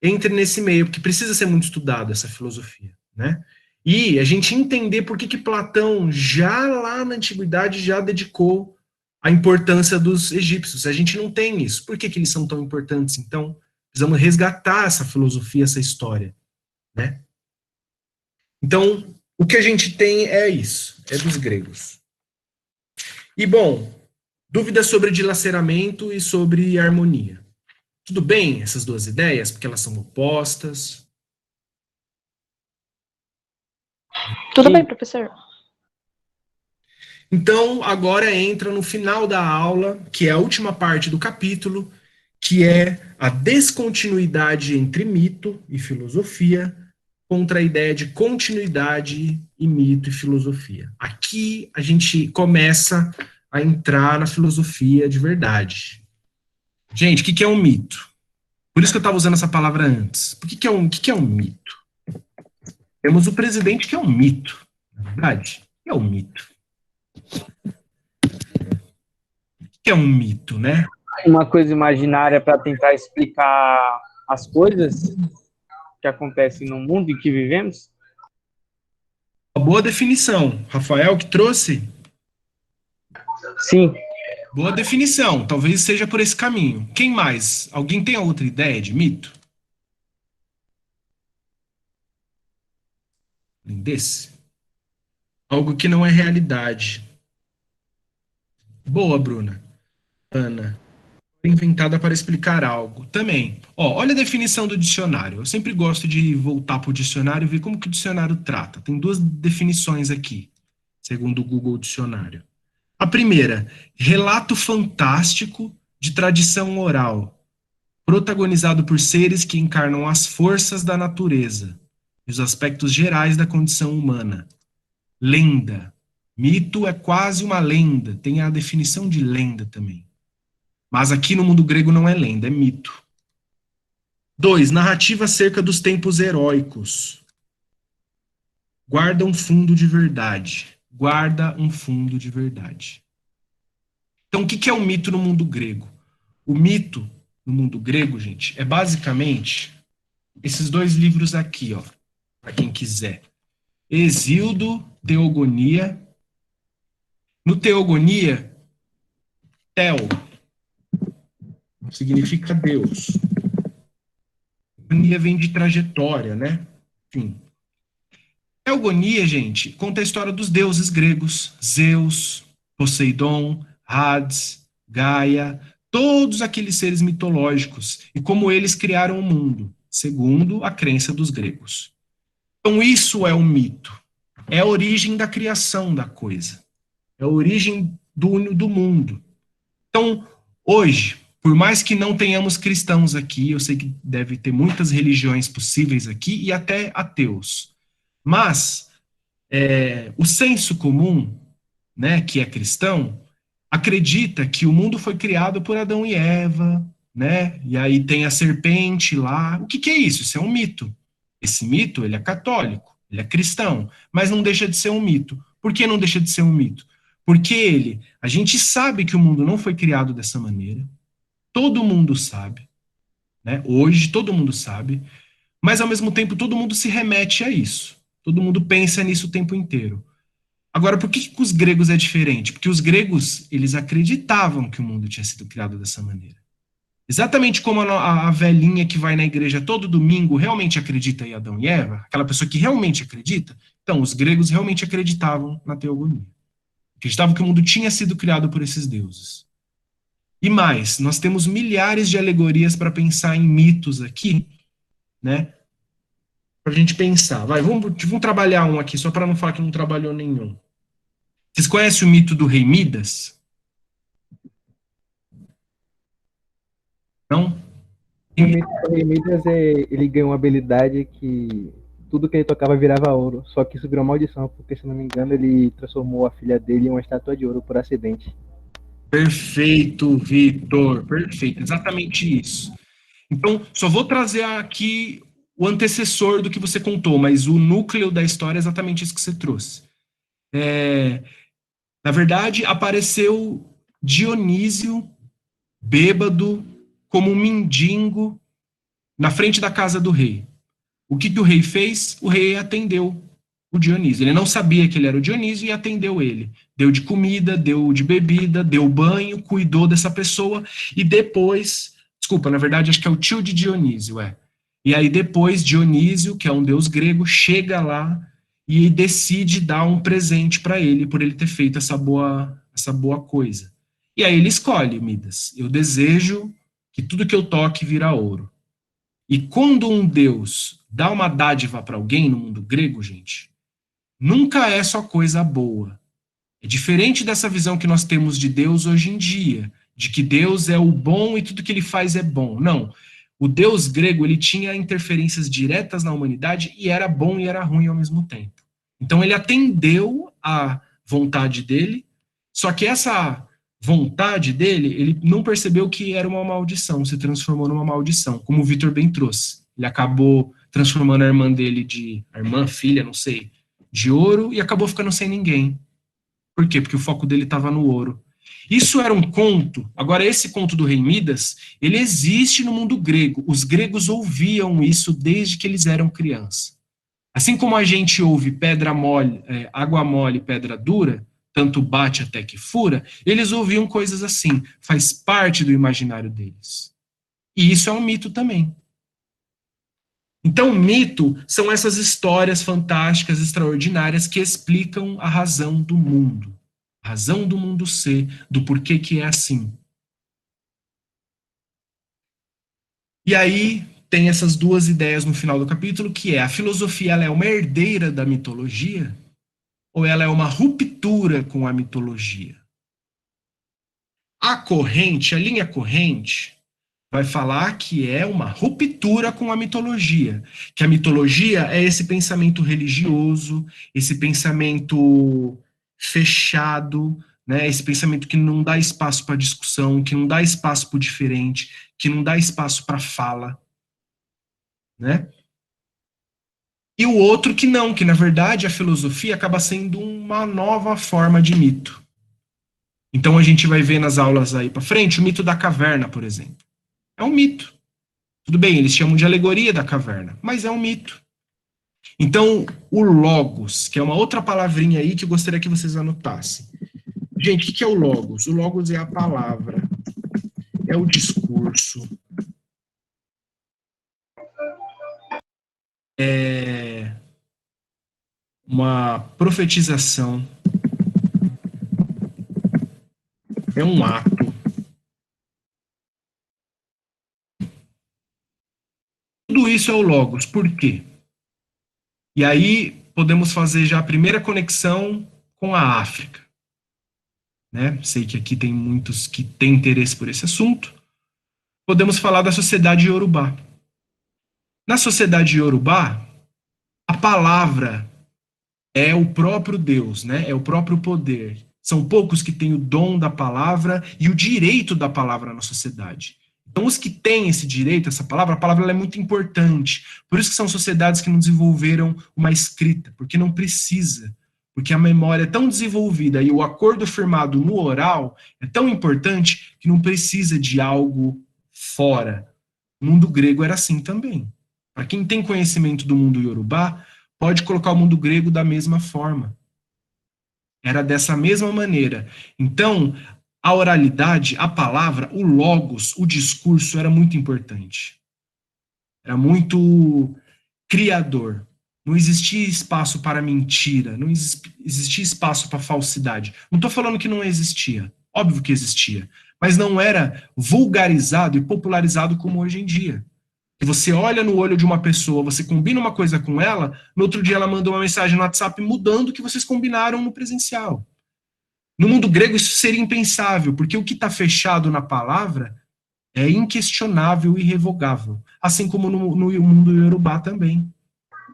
entre nesse meio, porque precisa ser muito estudado essa filosofia, né? E a gente entender por que Platão, já lá na antiguidade, já dedicou a importância dos egípcios. A gente não tem isso. Por que eles são tão importantes? Então, precisamos resgatar essa filosofia, essa história, né? Então, o que a gente tem é isso, é dos gregos. E, bom, dúvidas sobre dilaceramento e sobre harmonia. Tudo bem essas duas ideias, porque elas são opostas? Tudo bem, professor. Então, agora entra no final da aula, que é a última parte do capítulo, que é a descontinuidade entre mito e filosofia contra a ideia de continuidade e mito e filosofia. Aqui a gente começa a entrar na filosofia de verdade. Gente, o que é um mito? Por isso que eu estava usando essa palavra antes. O que é um mito? Temos o presidente que é um mito, na verdade. O que é um mito? O que é um mito, né? Uma coisa imaginária para tentar explicar as coisas que acontecem no mundo em que vivemos? Uma boa definição. Rafael que trouxe? Sim. Boa definição. Talvez seja por esse caminho. Quem mais? Alguém tem outra ideia de mito? Desse? Algo que não é realidade. Boa, Bruna. Ana. Inventada para explicar algo. Também. Ó, olha a definição do dicionário. Eu sempre gosto de voltar para o dicionário e ver como que o dicionário trata. Tem duas definições aqui, segundo o Google Dicionário. A primeira, relato fantástico de tradição oral, protagonizado por seres que encarnam as forças da natureza e os aspectos gerais da condição humana. Lenda. Mito é quase uma lenda. Tem a definição de lenda também. Mas aqui no mundo grego não é lenda, é mito. 2. Narrativa acerca dos tempos heróicos. Guarda um fundo de verdade. Guarda um fundo de verdade. Então, o que é o mito no mundo grego? O mito no mundo grego, gente, é basicamente esses dois livros aqui, ó, para quem quiser. Hesíodo, Teogonia. No Teogonia, Theo significa Deus. Teogonia vem de trajetória, né? Enfim. Teogonia, gente, conta a história dos deuses gregos, Zeus, Poseidon, Hades, Gaia, todos aqueles seres mitológicos e como eles criaram o mundo, segundo a crença dos gregos. Então isso é o mito, é a origem da criação da coisa, é a origem do mundo. Então, hoje, por mais que não tenhamos cristãos aqui, eu sei que deve ter muitas religiões possíveis aqui e até ateus, mas o senso comum, né, que é cristão, acredita que o mundo foi criado por Adão e Eva, né? E aí tem a serpente lá. O que é isso? Isso é um mito. Esse mito, ele é católico, ele é cristão, mas não deixa de ser um mito. Por que não deixa de ser um mito? Porque a gente sabe que o mundo não foi criado dessa maneira. Todo mundo sabe, né? Hoje todo mundo sabe, mas ao mesmo tempo todo mundo se remete a isso. Todo mundo pensa nisso o tempo inteiro. Agora, por que os gregos é diferente? Porque os gregos, eles acreditavam que o mundo tinha sido criado dessa maneira. Exatamente como a velhinha que vai na igreja todo domingo realmente acredita em Adão e Eva, aquela pessoa que realmente acredita, então, os gregos realmente acreditavam na teogonia. Acreditavam que o mundo tinha sido criado por esses deuses. E mais, nós temos milhares de alegorias para pensar em mitos aqui, né? Para a gente pensar. Vamos trabalhar um aqui, só para não falar que não trabalhou nenhum. Vocês conhecem o mito do rei Midas? Não? O mito do Rei Midas ele ganhou uma habilidade que tudo que ele tocava virava ouro. Só que isso virou maldição, porque, se não me engano, ele transformou a filha dele em uma estátua de ouro por acidente. Perfeito, Vitor. Perfeito. Exatamente isso. Então, só vou trazer aqui o antecessor do que você contou, mas o núcleo da história é exatamente isso que você trouxe. Na verdade, apareceu Dionísio, bêbado, como um mendigo, na frente da casa do rei. O que o rei fez? O rei atendeu o Dionísio. Ele não sabia que ele era o Dionísio e atendeu ele. Deu de comida, deu de bebida, deu banho, cuidou dessa pessoa e depois... Desculpa, na verdade, acho que é o tio de Dionísio, E aí depois Dionísio, que é um deus grego, chega lá e decide dar um presente para ele por ele ter feito essa boa coisa. E aí ele escolhe, Midas, eu desejo que tudo que eu toque vira ouro. E quando um deus dá uma dádiva para alguém no mundo grego, gente, nunca é só coisa boa. É diferente dessa visão que nós temos de Deus hoje em dia, de que Deus é o bom e tudo que ele faz é bom. Não. O Deus grego, ele tinha interferências diretas na humanidade e era bom e era ruim ao mesmo tempo. Então ele atendeu à vontade dele, só que essa vontade dele, ele não percebeu que era uma maldição, se transformou numa maldição, como o Vitor bem trouxe. Ele acabou transformando a irmã dele filha, não sei, de ouro e acabou ficando sem ninguém. Por quê? Porque o foco dele estava no ouro. Isso era um conto. Agora, esse conto do rei Midas, ele existe no mundo grego. Os gregos ouviam isso desde que eles eram crianças. Assim como a gente ouve pedra mole, água mole, pedra dura, tanto bate até que fura, eles ouviam coisas assim. Faz parte do imaginário deles. E isso é um mito também. Então, mito são essas histórias fantásticas, extraordinárias, que explicam a razão do mundo. A razão do mundo ser, do porquê que é assim. E aí tem essas duas ideias no final do capítulo, que é: a filosofia ela é uma herdeira da mitologia ou ela é uma ruptura com a mitologia? A corrente, a linha corrente, vai falar que é uma ruptura com a mitologia, que a mitologia é esse pensamento religioso, esse pensamento fechado, né? Esse pensamento que não dá espaço para discussão, que não dá espaço para o diferente, que não dá espaço para fala, né? E o outro que não, que na verdade a filosofia acaba sendo uma nova forma de mito. Então a gente vai ver nas aulas aí para frente o mito da caverna, por exemplo. É um mito. Tudo bem, eles chamam de alegoria da caverna, mas é um mito. Então, o logos, que é uma outra palavrinha aí que eu gostaria que vocês anotassem. Gente, o que é o logos? O logos é a palavra, é o discurso, é uma profetização, é um ato. Tudo isso é o logos. Por quê? E aí podemos fazer já a primeira conexão com a África, né? Sei que aqui tem muitos que têm interesse por esse assunto. Podemos falar da sociedade Yorubá. Na sociedade Yorubá, a palavra é o próprio Deus, né? É o próprio poder. São poucos que têm o dom da palavra e o direito da palavra na sociedade. Então, os que têm esse direito, essa palavra, a palavra ela é muito importante. Por isso que são sociedades que não desenvolveram uma escrita, porque não precisa. Porque a memória é tão desenvolvida e o acordo firmado no oral é tão importante que não precisa de algo fora. O mundo grego era assim também. Para quem tem conhecimento do mundo iorubá, pode colocar o mundo grego da mesma forma. Era dessa mesma maneira. Então, a oralidade, a palavra, o logos, o discurso era muito importante. Era muito criador. Não existia espaço para mentira, não existia espaço para falsidade. Não estou falando que não existia, óbvio que existia, mas não era vulgarizado e popularizado como hoje em dia. Que você olha no olho de uma pessoa, você combina uma coisa com ela, no outro dia ela manda uma mensagem no WhatsApp mudando o que vocês combinaram no presencial. No mundo grego isso seria impensável, porque o que está fechado na palavra é inquestionável e irrevogável, assim como no mundo iorubá também.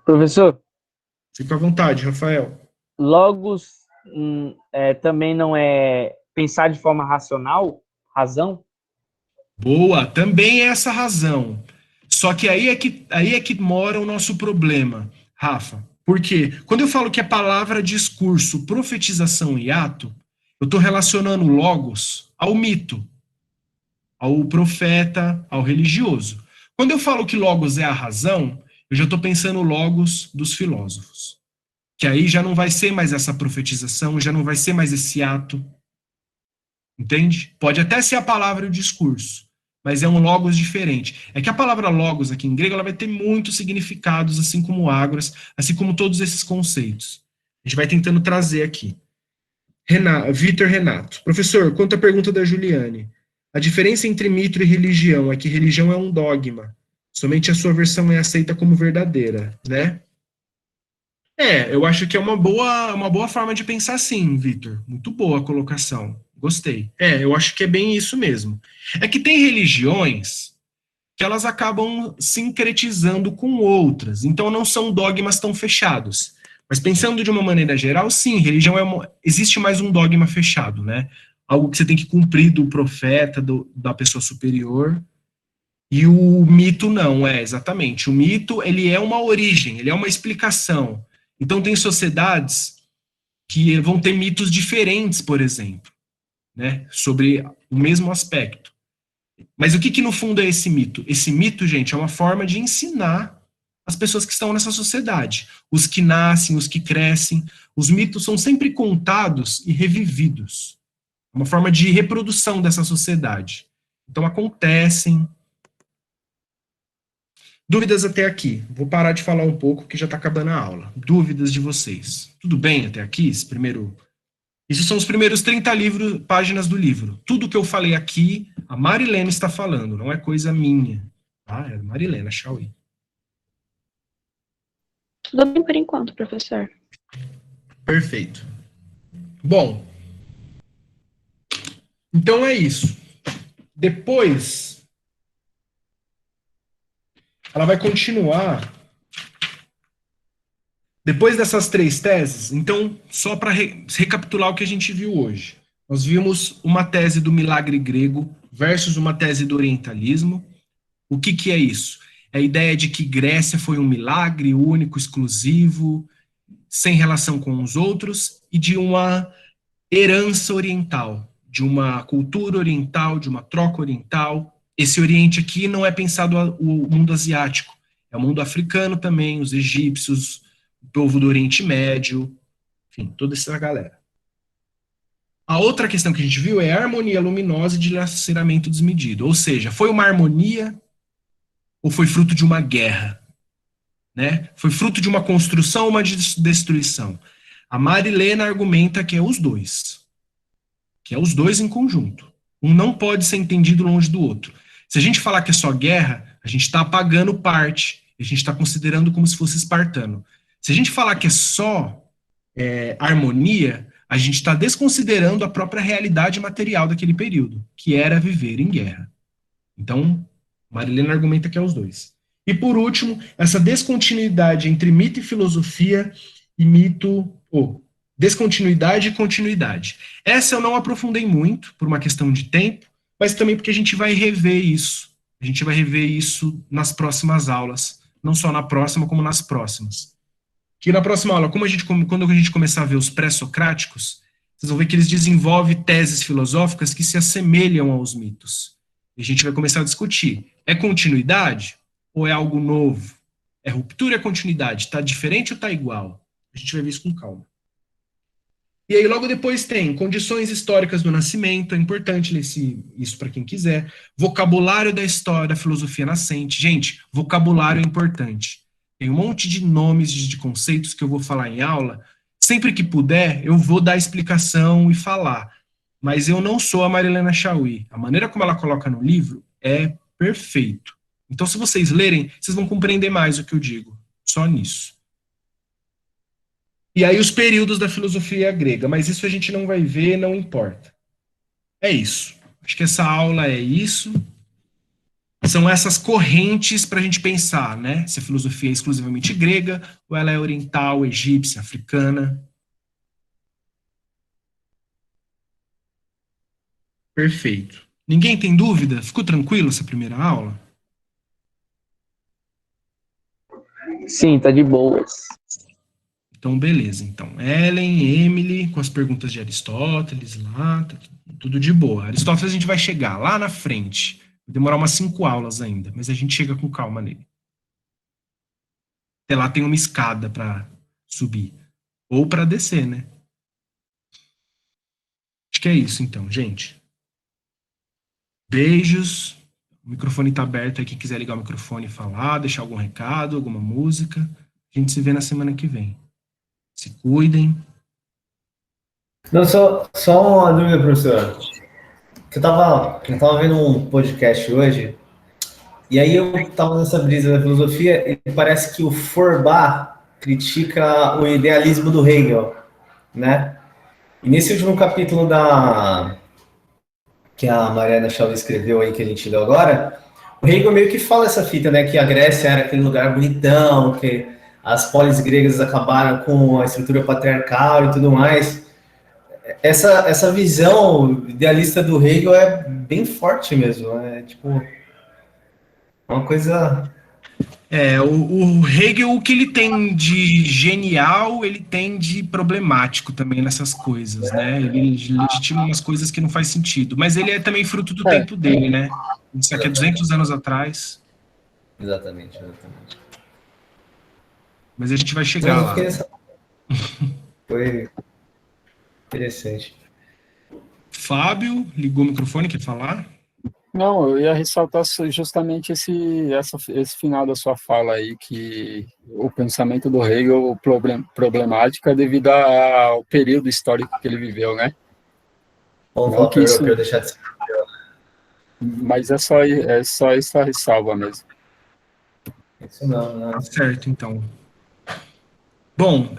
Professor, Fica à vontade, Rafael. logos também não é pensar de forma racional, razão? Boa, também é essa razão. Só que aí é que mora o nosso problema, Rafa. Porque quando eu falo que é palavra, discurso, profetização e ato, eu estou relacionando logos ao mito, ao profeta, ao religioso. Quando eu falo que logos é a razão, eu já estou pensando logos dos filósofos. Que aí já não vai ser mais essa profetização, já não vai ser mais esse ato. Entende? Pode até ser a palavra e o discurso, mas é um logos diferente. É que a palavra logos aqui em grego ela vai ter muitos significados, assim como ágoras, assim como todos esses conceitos. A gente vai tentando trazer aqui. Vitor Renato. Professor, quanto à pergunta da Juliane, a diferença entre mito e religião é que religião é um dogma. Somente a sua versão é aceita como verdadeira, né? Eu acho que é uma boa forma de pensar sim, Vitor. Muito boa a colocação. Gostei. Eu acho que é bem isso mesmo. É que tem religiões que elas acabam sincretizando com outras, então não são dogmas tão fechados. Mas pensando de uma maneira geral, sim, religião existe mais um dogma fechado, né? Algo que você tem que cumprir do profeta, da pessoa superior. E o mito não, exatamente. O mito, ele é uma origem, ele é uma explicação. Então tem sociedades que vão ter mitos diferentes, por exemplo, né? Sobre o mesmo aspecto. Mas o que no fundo é esse mito? Esse mito, gente, é uma forma de ensinar as pessoas que estão nessa sociedade. Os que nascem, os que crescem. Os mitos são sempre contados e revividos. É uma forma de reprodução dessa sociedade. Então acontecem. Dúvidas até aqui? Vou parar de falar um pouco, que já está acabando a aula. Dúvidas de vocês? Tudo bem até aqui? Isso são os primeiros 30 páginas do livro. Tudo que eu falei aqui, a Marilene está falando, não é coisa minha. Tá? É Marilena Chauí. Tudo bem por enquanto, professor. Perfeito. Bom, então é isso. Depois, ela vai continuar. Depois dessas 3 teses, então, só para recapitular o que a gente viu hoje. Nós vimos uma tese do milagre grego versus uma tese do orientalismo. O que é isso? É a ideia de que Grécia foi um milagre único, exclusivo, sem relação com os outros, e de uma herança oriental, de uma cultura oriental, de uma troca oriental. Esse Oriente aqui não é pensado o mundo asiático, é o mundo africano também, os egípcios, o povo do Oriente Médio, enfim, toda essa galera. A outra questão que a gente viu é a harmonia luminosa e dilaceramento desmedido, ou seja, foi uma harmonia ou foi fruto de uma guerra? Né? Foi fruto de uma construção ou uma destruição? A Marilena argumenta que é os dois. Que é os dois em conjunto. Um não pode ser entendido longe do outro. Se a gente falar que é só guerra, a gente está apagando parte. A gente está considerando como se fosse espartano. Se a gente falar que é só harmonia, a gente está desconsiderando a própria realidade material daquele período, que era viver em guerra. Então, Marilena argumenta que é os dois. E por último, essa descontinuidade entre mito e filosofia e mito, descontinuidade e continuidade. Essa eu não aprofundei muito, por uma questão de tempo, mas também porque a gente vai rever isso. A gente vai rever isso nas próximas aulas, não só na próxima, como nas próximas. Que na próxima aula, quando a gente começar a ver os pré-socráticos, vocês vão ver que eles desenvolvem teses filosóficas que se assemelham aos mitos. E a gente vai começar a discutir. É continuidade ou é algo novo? É ruptura ou é continuidade? Está diferente ou está igual? A gente vai ver isso com calma. E aí logo depois tem condições históricas do nascimento, é importante ler isso para quem quiser. Vocabulário da história, da filosofia nascente. Gente, vocabulário é importante. Tem um monte de nomes, de conceitos que eu vou falar em aula. Sempre que puder, eu vou dar explicação e falar. Mas eu não sou a Marilena Chauí. A maneira como ela coloca no livro é perfeito. Então, se vocês lerem, vocês vão compreender mais o que eu digo. Só nisso. E aí os períodos da filosofia grega. Mas isso a gente não vai ver, não importa. É isso. Acho que essa aula é isso. São essas correntes para a gente pensar, né? Se a filosofia é exclusivamente grega, ou ela é oriental, egípcia, africana. Perfeito. Ninguém tem dúvida? Ficou tranquilo essa primeira aula? Sim, tá de boas. Então, beleza. Então, Ellen, Emily, com as perguntas de Aristóteles lá, tá tudo de boa. Aristóteles a gente vai chegar lá na frente. Vai demorar umas 5 aulas ainda, mas a gente chega com calma nele. Até lá tem uma escada para subir. Ou para descer, né? Acho que é isso, então, gente. Beijos. O microfone está aberto aí, quem quiser ligar o microfone e falar, deixar algum recado, alguma música. A gente se vê na semana que vem. Se cuidem. Não, só uma dúvida, professor. Eu tava vendo um podcast hoje, e aí eu tava nessa brisa da filosofia, e parece que o Feuerbach critica o idealismo do Hegel, né? E nesse último capítulo que a Mariana Chauí escreveu aí, que a gente leu agora, o Hegel meio que fala essa fita, né? Que a Grécia era aquele lugar bonitão, que as polis gregas acabaram com a estrutura patriarcal e tudo mais. Essa visão idealista do Hegel é bem forte mesmo. É tipo uma coisa... O Hegel, o que ele tem de genial, ele tem de problemático também nessas coisas, né? Ele legitima umas coisas que não faz sentido. Mas ele é também fruto do tempo dele, né? Isso aqui é 200 anos atrás. Exatamente. Mas a gente vai chegar lá. Foi interessante. Fábio, ligou o microfone, quer falar? Não, eu ia ressaltar justamente esse final da sua fala aí, que o pensamento do Hegel problemático é devido ao período histórico que ele viveu, né? Vamos falar para o europeu deixar de ser europeu. Mas é só essa ressalva mesmo. Isso não, né? Tá certo, então. Bom,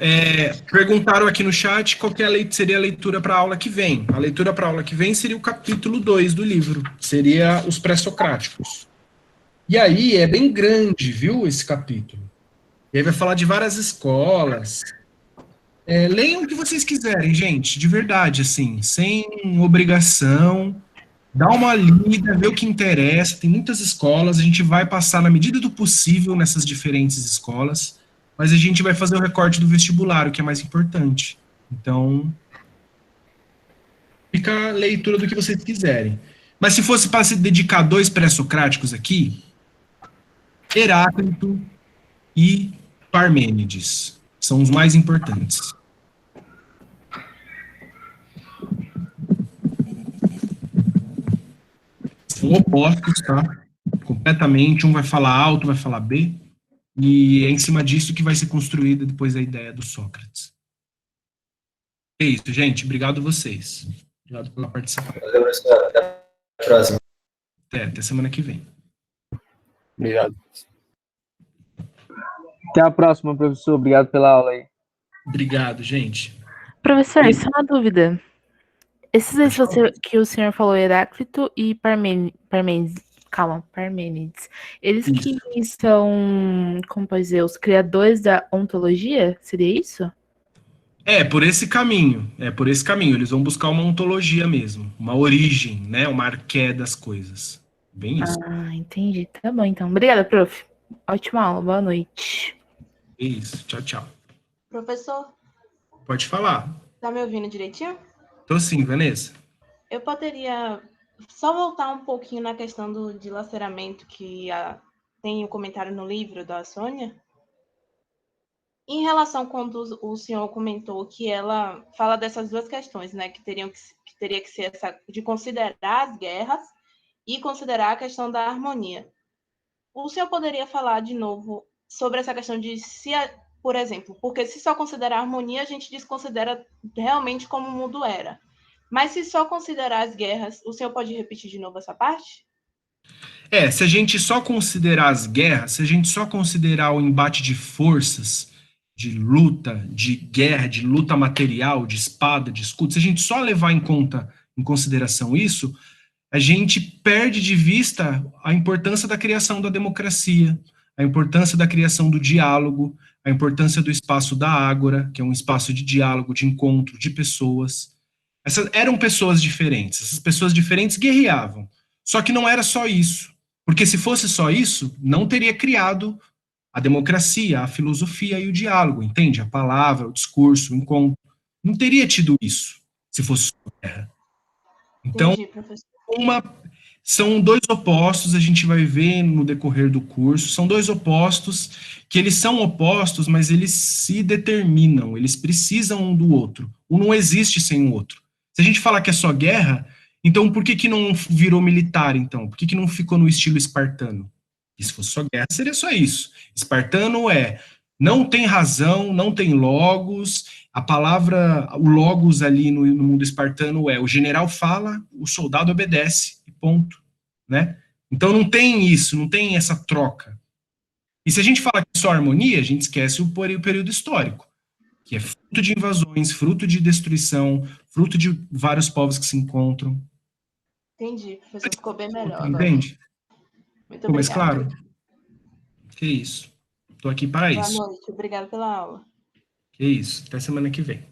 perguntaram aqui no chat qual que seria a leitura para a aula que vem. A leitura para a aula que vem seria o capítulo 2 do livro, seria os pré-socráticos. E aí é bem grande, viu, esse capítulo. E aí vai falar de várias escolas. Leiam o que vocês quiserem, gente, de verdade, assim, sem obrigação. Dá uma lida, vê o que interessa. Tem muitas escolas, a gente vai passar na medida do possível nessas diferentes escolas, mas a gente vai fazer o recorte do vestibular, o que é mais importante. Então, fica a leitura do que vocês quiserem. Mas se fosse para se dedicar a 2 pré-socráticos aqui, Heráclito e Parmênides são os mais importantes. São opostos, tá? Completamente. Um vai falar A, outro vai falar B. E é em cima disso que vai ser construída depois a ideia do Sócrates. É isso, gente. Obrigado a vocês. Obrigado pela participação. Valeu, professor. Até a próxima. Até semana que vem. Obrigado. Até a próxima, professor. Obrigado pela aula aí. Obrigado, gente. Professor, só uma dúvida. Esses aí que o senhor falou, Heráclito e Parmênides, eles que são, como pode dizer, os criadores da ontologia? Seria isso? Por esse caminho. Por esse caminho. Eles vão buscar uma ontologia mesmo. Uma origem, né? Uma arqué das coisas. Bem isso. Ah, entendi. Tá bom, então. Obrigada, prof. Ótima aula. Boa noite. É isso. Tchau, tchau. Professor, Pode falar. tá me ouvindo direitinho? Tô sim, Vanessa. Eu poderia só voltar um pouquinho na questão do dilaceramento que tem o comentário no livro da Sônia. Em relação quando o senhor comentou que ela fala dessas duas questões, né, que teria que ser essa de considerar as guerras e considerar a questão da harmonia. O senhor poderia falar de novo sobre essa questão de se, por exemplo, porque se só considerar a harmonia, a gente desconsidera realmente como o mundo era. Mas se só considerar as guerras, o senhor pode repetir de novo essa parte? Se a gente só considerar as guerras, se a gente só considerar o embate de forças, de luta, de guerra, de luta material, de espada, de escudo, se a gente só levar em consideração isso, a gente perde de vista a importância da criação da democracia, a importância da criação do diálogo, a importância do espaço da ágora, que é um espaço de diálogo, de encontro de pessoas. Essas eram pessoas diferentes, essas pessoas diferentes guerreavam. Só que não era só isso, porque se fosse só isso, não teria criado a democracia, a filosofia e o diálogo, entende? A palavra, o discurso, o encontro. Não teria tido isso se fosse só guerra. Então, Entendi, professor. São dois opostos, a gente vai ver no decorrer do curso, são dois opostos, que eles são opostos, mas eles se determinam, eles precisam um do outro. Um não existe sem o outro. Se a gente falar que é só guerra, então por que não virou militar, então? Por que não ficou no estilo espartano? E se fosse só guerra, seria só isso. Espartano não tem razão, não tem logos, a palavra, o logos ali no mundo espartano o general fala, o soldado obedece, e ponto, né? Então não tem isso, não tem essa troca. E se a gente fala que é só harmonia, a gente esquece o período histórico, que é fruto de invasões, fruto de destruição, fruto de vários povos que se encontram. Entendi, professor, ficou bem melhor. Entende? Muito Ficou mais obrigada. claro? Que isso. Estou aqui para isso. Boa noite, obrigada pela aula. Que isso. Até semana que vem.